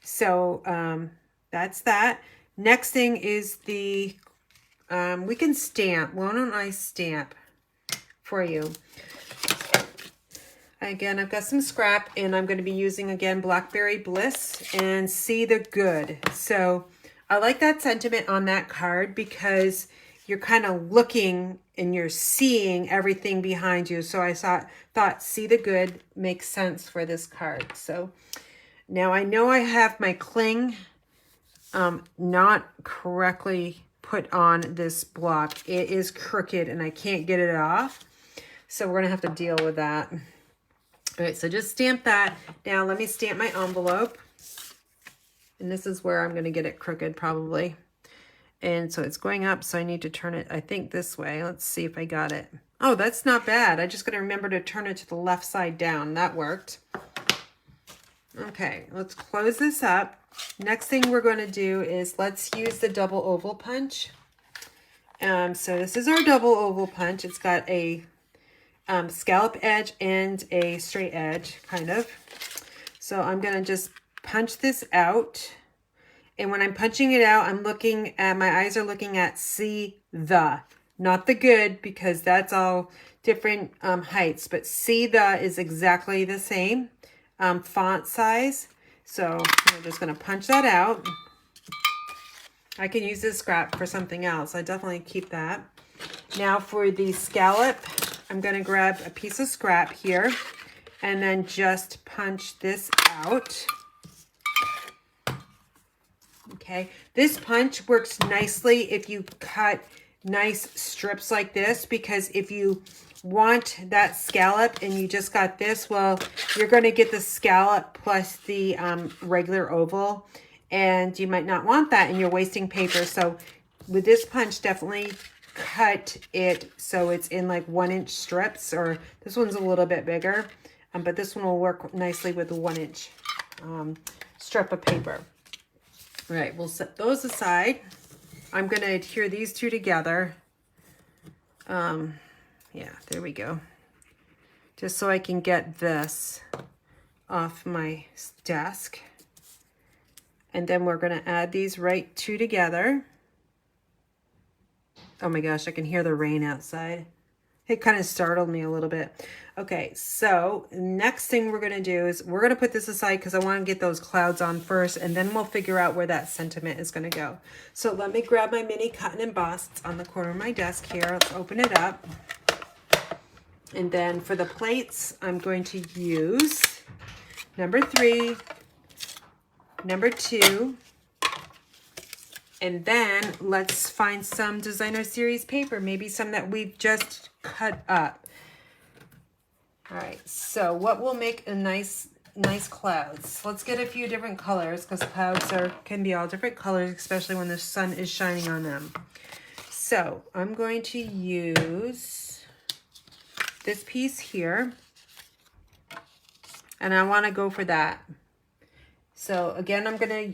so that's that. Next thing is the, we can stamp. Why don't I stamp for you? Again, I've got some scrap, and I'm going to be using, again, Blackberry Bliss and See the Good. So I like that sentiment on that card because you're kind of looking and you're seeing everything behind you. So I thought See the Good makes sense for this card. So now I know I have my cling not correctly put on this block. It is crooked and I can't get it off. So we're going to have to deal with that. All right, so just stamp that. Now let me stamp my envelope. And this is where I'm going to get it crooked probably. And so it's going up, so I need to turn it, I think, this way. Let's see if I got it. Oh, that's not bad. I just got to remember to turn it to the left side down. That worked. Okay, let's close this up. Next thing we're going to do is let's use the double oval punch. So this is our double oval punch. It's got a scallop edge and a straight edge, kind of. So I'm going to just punch this out. And when I'm punching it out, I'm looking at, my eyes are looking at See the, not the Good, because that's all different heights. But See the is exactly the same font size. So I'm just going to punch that out. I can use this scrap for something else. I definitely keep that. Now for the scallop, I'm going to grab a piece of scrap here and then just punch this out. Okay, this punch works nicely if you cut nice strips like this, because if you want that scallop and you just got this, well, you're going to get the scallop plus the regular oval, and you might not want that and you're wasting paper. So with this punch, definitely cut it so it's in like 1-inch strips, or this one's a little bit bigger, but this one will work nicely with a 1-inch strip of paper. All right, we'll set those aside. I'm going to adhere these two together. Yeah, there we go. Just so I can get this off my desk. And then we're going to add these right two together. Oh my gosh, I can hear the rain outside. It kind of startled me a little bit. Okay, so next thing we're going to do is we're going to put this aside because I want to get those clouds on first, and then we'll figure out where that sentiment is going to go. So let me grab my mini cut and emboss. It's on the corner of my desk here. Let's open it up. And then for the plates, I'm going to use number 3, number 2, and then let's find some designer series paper, maybe some that we've just cut up. All right, so what will make a nice clouds? Let's get a few different colors because clouds can be all different colors, especially when the sun is shining on them. So I'm going to use this piece here, and I want to go for that. So again,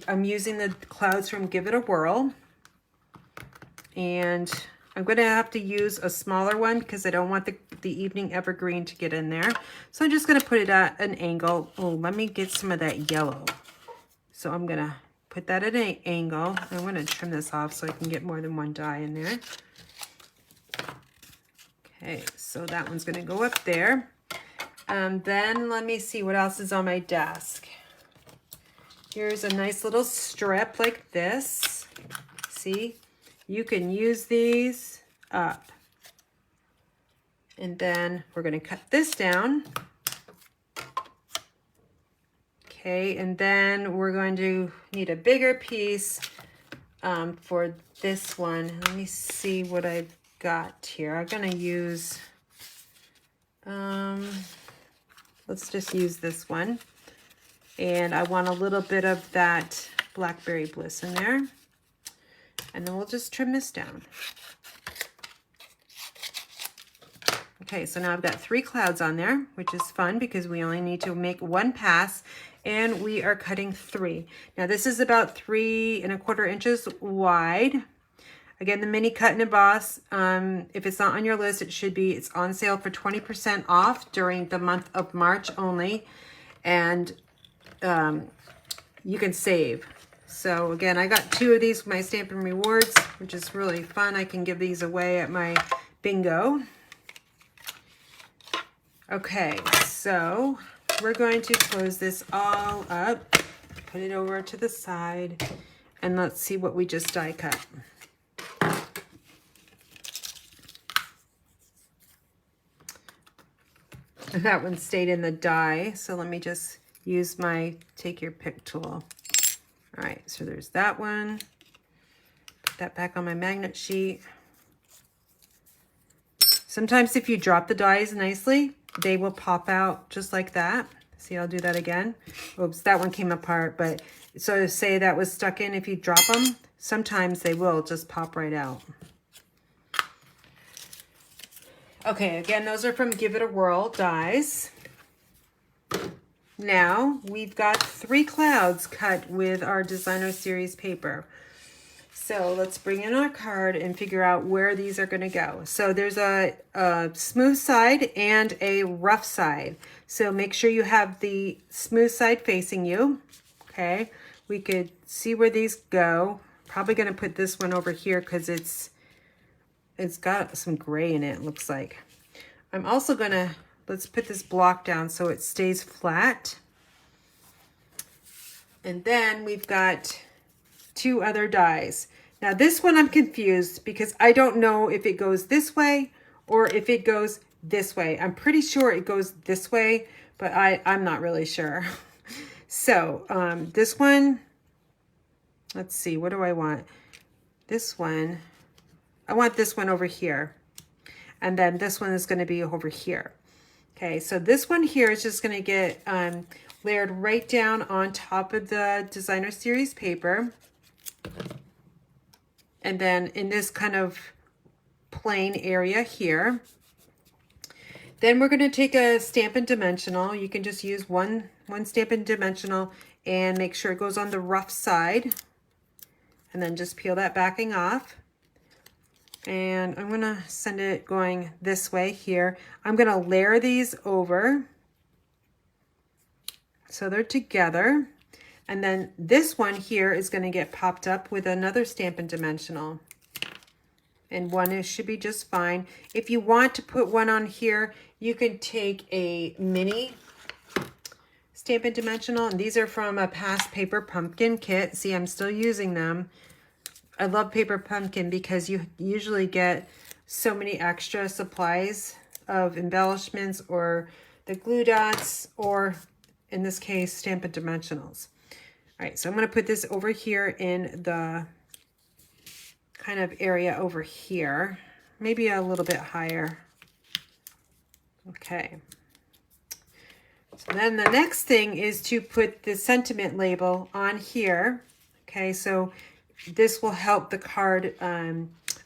I'm using the clouds from Give It a Whirl, and I'm going to have to use a smaller one because I don't want the evening evergreen to get in there. So I'm just going to put it at an angle. Oh, let me get some of that yellow. So I'm going to put that at an angle. I'm going to trim this off so I can get more than one die in there. Okay, so that one's going to go up there. Then let me see what else is on my desk. Here's a nice little strip like this. See? You can use these up. And then we're going to cut this down. Okay, and then we're going to need a bigger piece for this one. Let me see what I've got here. I'm going to use, let's just use this one. And I want a little bit of that Blackberry Bliss in there. And then we'll just trim this down. Okay, so now I've got 3 clouds on there, which is fun because we only need to make 1 pass, and we are cutting 3. Now this is about 3 1/4 inches wide. Again, the mini cut and emboss, if it's not on your list, it should be. It's on sale for 20% off during the month of March only, and you can save. So again, I got 2 of these with my Stampin' Rewards, which is really fun. I can give these away at my bingo. Okay, so we're going to close this all up, put it over to the side, and let's see what we just die cut. And that one stayed in the die, so let me just use my take your pick tool. All right, so there's that one. Put that back on my magnet sheet. Sometimes if you drop the dies nicely, they will pop out just like that. See, I'll do that again. Oops, that one came apart, but so say that was stuck in, if you drop them, sometimes they will just pop right out. Okay, again, those are from Give It a Whirl dies. Now we've got 3 clouds cut with our designer series paper. So let's bring in our card and figure out where these are going to go. So there's a smooth side and a rough side. So make sure you have the smooth side facing you. Okay, we could see where these go. Probably going to put this one over here because it's got some gray in it, looks like. I'm also going to, let's put this block down so it stays flat. And then we've got 2 other dies. Now this one I'm confused because I don't know if it goes this way or if it goes this way. I'm pretty sure it goes this way, but I'm not really sure. So this one, let's see, what do I want? This one, I want this one over here. And then this one is going to be over here. Okay, so this one here is just going to get layered right down on top of the designer series paper. And then in this kind of plain area here. Then we're going to take a Stampin' Dimensional. You can just use one Stampin' Dimensional and make sure it goes on the rough side. and then just peel that backing off. And I'm gonna send it going this way here. I'm gonna layer these over so they're together. And then this one here is gonna get popped up with another Stampin' Dimensional. And one should be just fine. If you want to put one on here, you can take a mini Stampin' Dimensional, and these are from a past Paper Pumpkin kit. See, I'm still using them. I love Paper Pumpkin because you usually get so many extra supplies of embellishments or the glue dots, or in this case, Stampin' Dimensionals. All right, so I'm going to put this over here in the kind of area over here, maybe a little bit higher. Okay. So then the next thing is to put the sentiment label on here. Okay, so this will help the card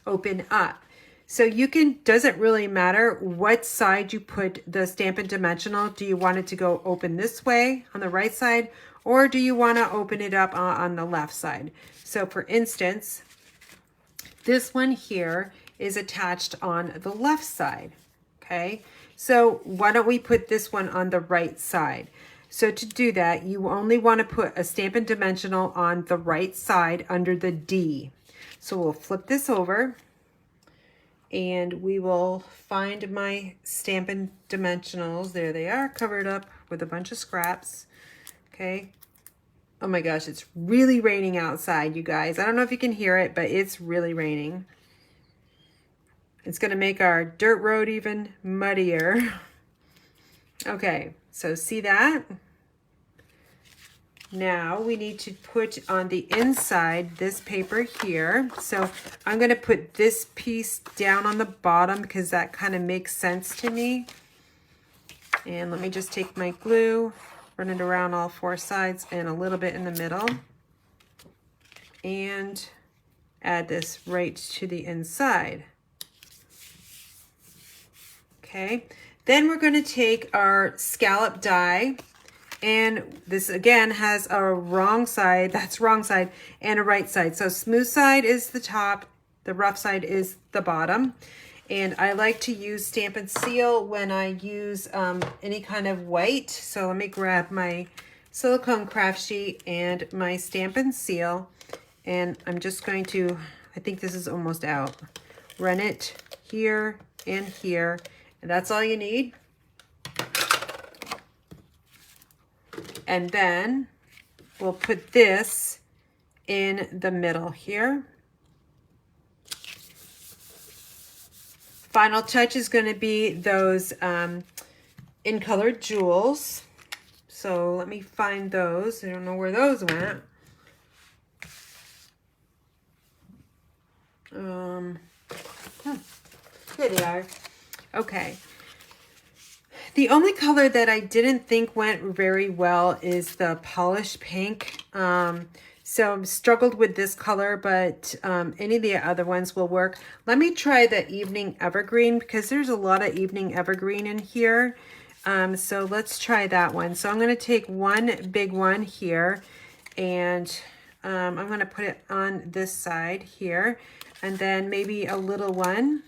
open up. So you can, doesn't really matter what side you put the Stampin' Dimensional. Do you want it to go open this way on the right side, or do you want to open it up on the left side? So for instance, this one here is attached on the left side. Okay, so why don't we put this one on the right side? So to do that, you only want to put a Stampin' Dimensional on the right side under the D. So we'll flip this over and we will find my Stampin' Dimensionals. There they are, covered up with a bunch of scraps. Okay. Oh my gosh, it's really raining outside, you guys. I don't know if you can hear it, but it's really raining. It's going to make our dirt road even muddier. Okay, so see that? Now we need to put on the inside this paper here. So I'm going to put this piece down on the bottom because that kind of makes sense to me. And let me just take my glue, run it around all four sides and a little bit in the middle. And add this right to the inside. Okay, then we're going to take our scallop die, and this again has a wrong side, that's wrong side, and a right side. So smooth side is the top, the rough side is the bottom. And I like to use Stampin' Seal when I use any kind of white. So let me grab my silicone craft sheet and my Stampin' Seal, and I'm just going to, I think this is almost out, run it here and here. And that's all you need. And then we'll put this in the middle here. Final touch is going to be those in colored jewels. So let me find those. I don't know where those went. Here they are. Okay. The only color that I didn't think went very well is the polished pink. So I've struggled with this color, but any of the other ones will work. Let me try the Evening Evergreen because there's a lot of Evening Evergreen in here. So let's try that one. So I'm going to take one big one here, and I'm going to put it on this side here, and then maybe a little one.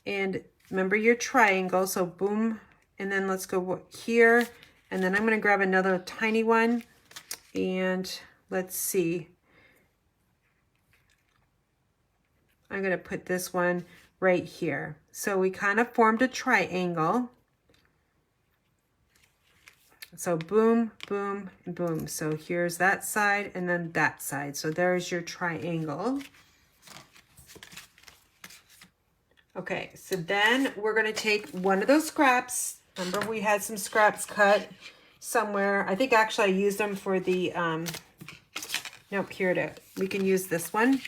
And remember your triangle, so boom, and then let's go here, and then I'm going to grab another tiny one, and let's see. I'm going to put this one right here. So we kind of formed a triangle. So boom, boom, and boom. So here's that side and then that side. So there's your triangle. Okay, so then we're going to take one of those scraps. Remember we had some scraps cut somewhere. I think actually I used them for the, nope, here it is. We can use this one.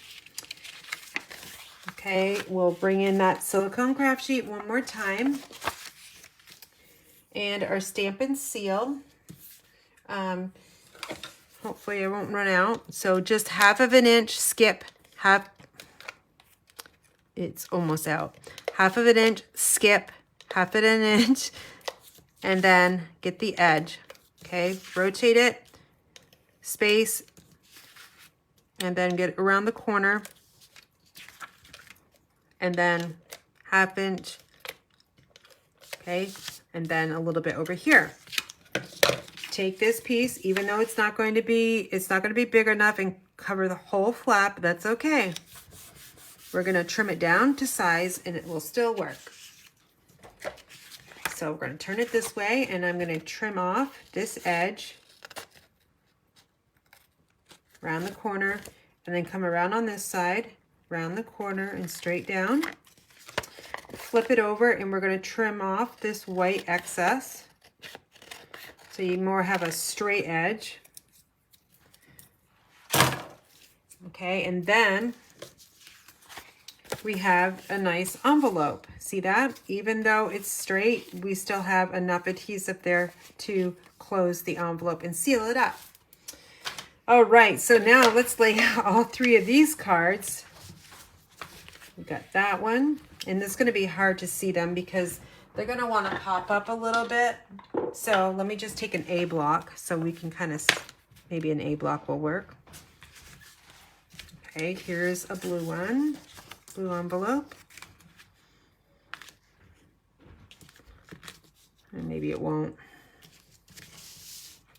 Okay, we'll bring in that silicone craft sheet one more time. And our Stampin' Seal. Hopefully I won't run out. So just 1/2 inch, skip half. It's almost out. 1/2 inch, skip 1/2 inch, and then get the edge. Okay, rotate it, space, and then get around the corner, and then 1/2 inch, okay, and then a little bit over here. Take this piece, even though it's not going to be big enough and cover the whole flap, that's okay. We're gonna trim it down to size and it will still work. So we're gonna turn it this way and I'm gonna trim off this edge around the corner and then come around on this side, around the corner and straight down. Flip it over and we're gonna trim off this white excess. So you more have a straight edge. Okay, and then we have a nice envelope. See that? Even though it's straight, we still have enough adhesive there to close the envelope and seal it up. All right, so now let's lay out all 3 of these cards. We got that one, and it's gonna be hard to see them because they're gonna wanna pop up a little bit. So let me just take an A block so we can kind of, maybe an A block will work. Okay, here's a blue one, blue envelope. And maybe it won't.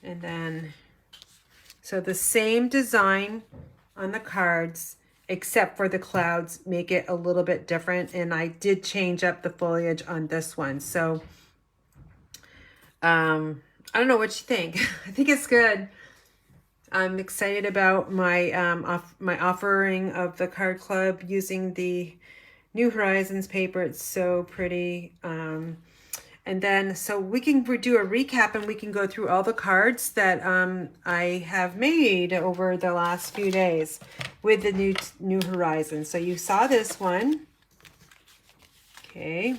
And then, so the same design on the cards, except for the clouds, make it a little bit different. And I did change up the foliage on this one. So, I don't know what you think. I think it's good. I'm excited about my my offering of the card club using the new Horizons paper. It's so pretty. And then, so we can do a recap and we can go through all the cards that I have made over the last few days with the new Horizons. So you saw this one. Okay.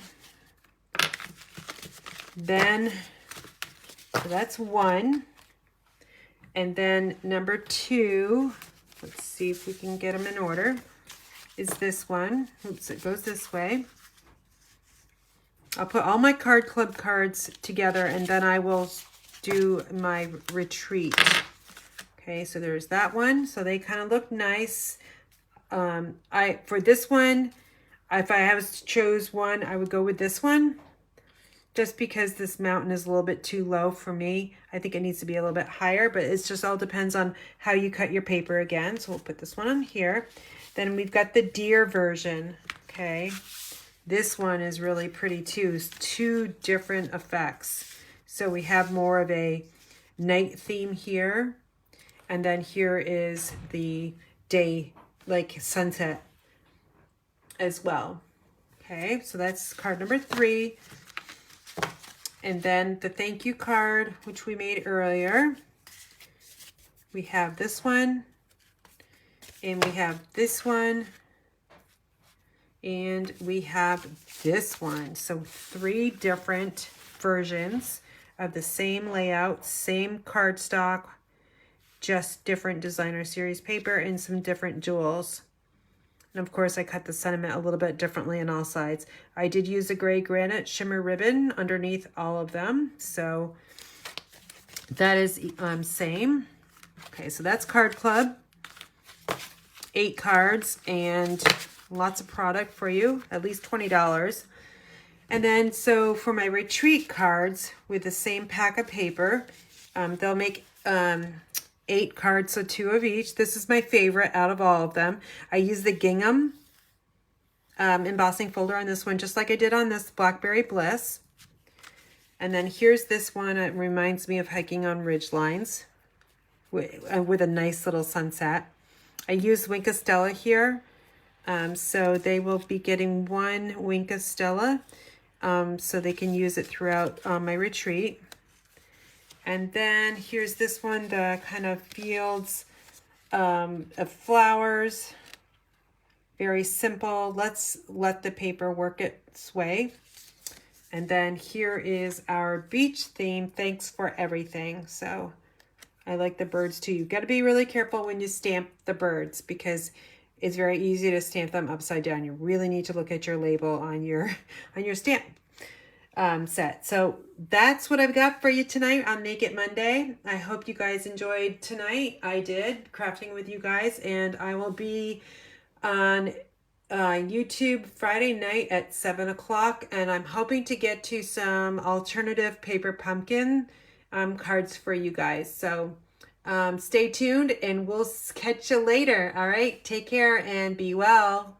Then, so that's 1. And then number 2, let's see if we can get them in order, is this one. Oops, it goes this way. I'll put all my card club cards together and then I will do my retreat. Okay, so there's that one. So they kind of look nice. For this one, if I was to choose one, I would go with this one. Just because this mountain is a little bit too low for me. I think it needs to be a little bit higher, but it's just all depends on how you cut your paper again. So we'll put this one on here. Then we've got the deer version, okay? This one is really pretty too. It's 2 different effects. So we have more of a night theme here. And then here is the day, like sunset as well. Okay, so that's card number 3. And then the thank you card, which we made earlier. We have this one. And we have this one. And we have this one. So 3 different versions of the same layout, same cardstock, just different designer series paper and some different jewels. And of course I cut the sentiment a little bit differently on all sides. I did use a gray granite shimmer ribbon underneath all of them. So that is same. Okay, so that's Card Club. 8 cards and lots of product for you, at least $20. And then, so for my retreat cards with the same pack of paper, they'll make 8 cards, so 2 of each. This is my favorite out of all of them. I use the Gingham embossing folder on this one, just like I did on this Blackberry Bliss. And then here's this one. It reminds me of hiking on ridge lines with a nice little sunset. I use Wink Stella here. So they will be getting 1 Wink Stella, so they can use it throughout my retreat. And then here's this one, the kind of fields of flowers. Very simple. Let's let the paper work its way. And then here is our beach theme. Thanks for everything. So I like the birds too. You've got to be really careful when you stamp the birds because it's very easy to stamp them upside down. You really need to look at your label on your stamp. set. So that's what I've got for you tonight on Make It Monday. I hope you guys enjoyed tonight. I did, crafting with you guys, and I will be on YouTube Friday night at 7 o'clock, and I'm hoping to get to some alternative paper pumpkin cards for you guys. So stay tuned, and we'll catch you later. All right, take care and be well.